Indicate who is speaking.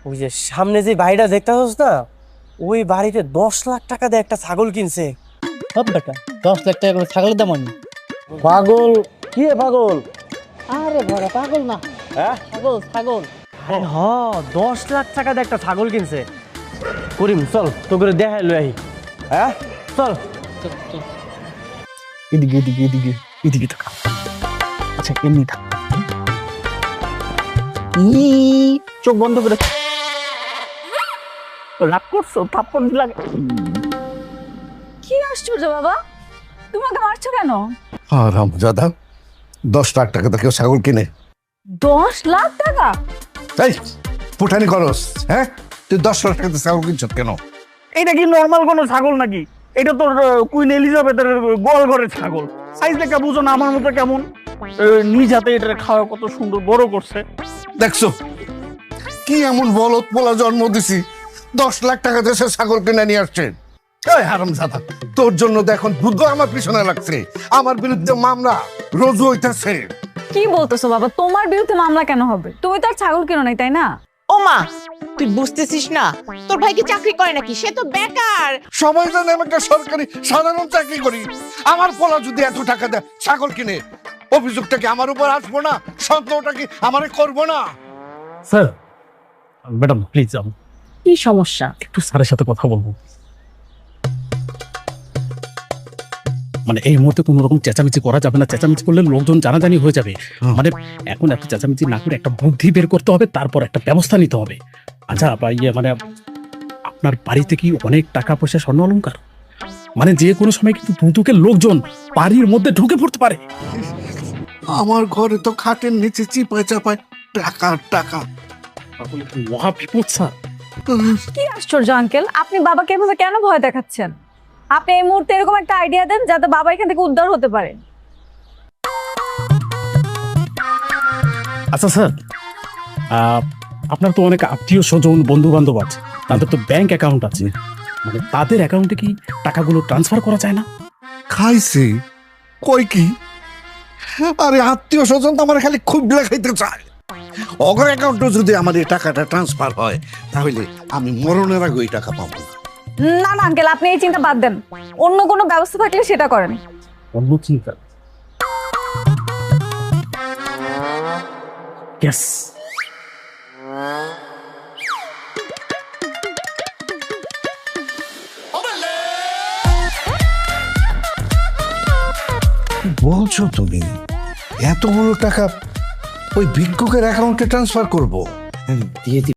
Speaker 1: ওই যে সামনে যে বাড়িটা দেখতে পাচ্ছ না, ওই বাড়িতে 10 লাখ টাকা দিয়ে একটা ছাগল কিনছে।
Speaker 2: সব বেটা 10 লাখ টাকা করে ছাগলের দাম আনি।
Speaker 1: পাগল কি পাগল?
Speaker 2: আরে বড় পাগল না,
Speaker 1: হ্যাঁ
Speaker 2: ছাগল ছাগল।
Speaker 1: আরে হ 10 লাখ টাকা দিয়ে একটা ছাগল কিনছে। করিম চল তো করে দেখাই লই আহি। হ্যাঁ চল।
Speaker 2: চল চল, এদিকে এদিকে এদিকে এদিকে থাক। আচ্ছা এমনি থাক, চোখ বন্ধ করে রাগ করছো, থাপ্পড় লাগে।
Speaker 3: কি আশ্চর্য বাবা, তোমাকে মারছো কেন?
Speaker 4: রামজাদা 10 লাখ টাকা তো কেউ ছাগল কিনে?
Speaker 3: 10 লাখ টাকা?
Speaker 4: তাই ফুটানি খরচ। হ্যাঁ তুই 10 লাখ টাকা ছাগল কিনছ কেন?
Speaker 2: এটা কি নর্মাল কোনো ছাগল নাকি? এটা তো কুইন এলিজাবেথের গোয়াল ঘরের ছাগল। সাইজ দেখা বুঝো না আমার মতো কেমন? নিজ হাতে এটা খাওয়া কত সুন্দর বড় করছে।
Speaker 4: দেখছো কি এমন বলদ পোলা জন্ম দিছি, 10 লাখ টাকা দেশের ছাগল কিনে নিয়ে আসছেন। হারামজাদা তোর জন্য তো এখন দুধ আমার পিছনে লাগছে, আমার বিরুদ্ধে মামলা রোজ হইতেছে।
Speaker 3: কি বলতেছো বাবা, তোমার বিরুদ্ধে মামলা কেন হবে? তুমি তো আর ছাগল কিনো নাই, তাই না?
Speaker 5: ও মা, তুই বুঝতেছিস না তোর ভাই কি চাকরি করে নাকি? সে তো বেকার।
Speaker 4: সবাই জানে আমি একটা সরকারি সাধারণ চাকরি করি। আমার পোলা যদি এত টাকা দেয় ছাগল কিনে, অভিযোগটা কি আমার উপর আসবো না? সন্দেহটা কি আমারে করবো না?
Speaker 2: স্যার ম্যাডাম প্লিজ
Speaker 5: কি সমস্যা?
Speaker 2: একটু স্যারের সাথে কথা বলবো। মানে এই মুহূর্তে কোনো রকম চেঁচামেচি করা যাবে না, চেঁচামেচি করলে লোকজন জানাজানি হয়ে যাবে। মানে এখন এত চেঁচামেচি না করে একটা বুদ্ধি বের করতে হবে, তারপর একটা ব্যবস্থা নিতে হবে। আচ্ছা মানে আপনার বাড়িতে কি অনেক টাকা পয়সা স্বর্ণ অলংকার? মানে যে কোনো সময় কিন্তু দুদকের লোকজন বাড়ির মধ্যে ঢুকে পড়তে পারে।
Speaker 4: আমার ঘরে তো খাটের নিচে চিপায় চাপায় টাকা টাকা।
Speaker 2: মহা বিপদ স্যার।
Speaker 3: কি আশ্চর্য আঙ্কেল, আপনি বাবাকে এভাবে কেন ভয় দেখাচ্ছেন? আপনি এই মুহূর্তে এরকম একটা আইডিয়া দেন যাতে বাবা এখান থেকে উদ্ধার হতে পারে।
Speaker 2: আচ্ছা স্যার, আপনার তো অনেক আত্মীয় স্বজন বন্ধু বান্ধব আছে, তাদের তো ব্যাংক অ্যাকাউন্ট আছে। মানে তাদের অ্যাকাউন্টে কি টাকাগুলো ট্রান্সফার করা যায় না?
Speaker 4: খাইছে কই কি? আরে আত্মীয় স্বজন তো আমার খালি খুব খাইতে চায়। অগর অ্যাকাউন্টে যদি আমার এই টাকাটা ট্রান্সফার হয় তাহলে আমি মরণের আগে ওই টাকা পাবো না।
Speaker 3: না না আঙ্কেল, আপনি এই চিন্তা বাদ দেন, অন্য কোনো ব্যবস্থা থাকলে সেটা করেন।
Speaker 2: অন্য চিন্তা? ইয়েস।
Speaker 4: বলছো তুমি এতগুলো টাকা ওই ভিক্ষুকের অ্যাকাউন্টে ট্রান্সফার করবো?
Speaker 2: দিয়ে